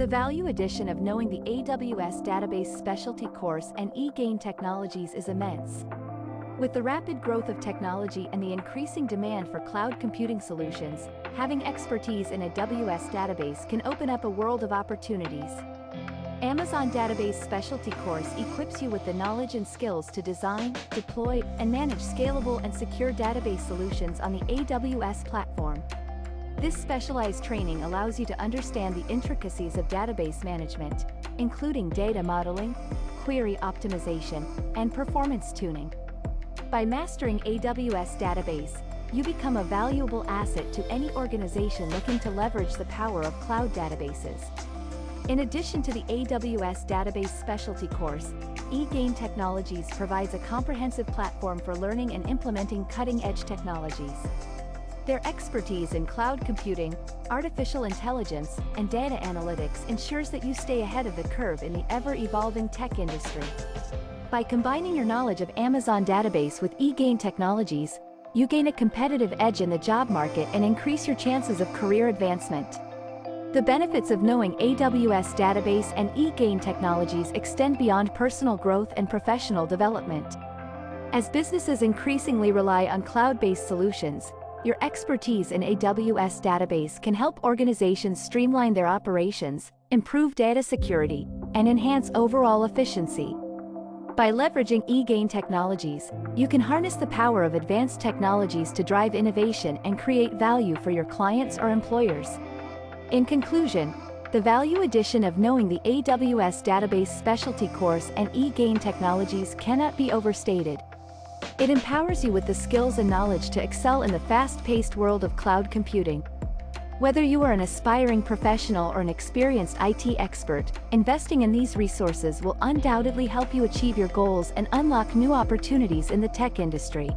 The value addition of knowing the AWS database specialty course and egain technologies is immense. With the rapid growth of technology and the increasing demand for cloud computing solutions, having expertise in a AWS database can open up a world of opportunities. Amazon Database Specialty course equips you with the knowledge and skills to design, deploy, and manage scalable and secure database solutions on the AWS platform. This specialized training allows you to understand the intricacies of database management, including data modeling, query optimization, and performance tuning. By mastering AWS database, you become a valuable asset to any organization looking to leverage the power of cloud databases. In addition to the AWS Database Specialty course, egain Technologies provides a comprehensive platform for learning and implementing cutting-edge technologies. Their expertise in cloud computing, artificial intelligence, and data analytics ensures that you stay ahead of the curve in the ever-evolving tech industry. By combining your knowledge of Amazon Database with egain Technologies, you gain a competitive edge in the job market and increase your chances of career advancement. The benefits of knowing AWS Database and egain Technologies extend beyond personal growth and professional development. As businesses increasingly rely on cloud-based solutions, your expertise in AWS Database can help organizations streamline their operations, improve data security, and enhance overall efficiency. By leveraging egain Technologies, you can harness the power of advanced technologies to drive innovation and create value for your clients or employers. In conclusion, the value addition of knowing the AWS Database Specialty course and egain Technologies cannot be overstated. It empowers you with the skills and knowledge to excel in the fast-paced world of cloud computing. Whether you are an aspiring professional or an experienced IT expert, investing in these resources will undoubtedly help you achieve your goals and unlock new opportunities in the tech industry.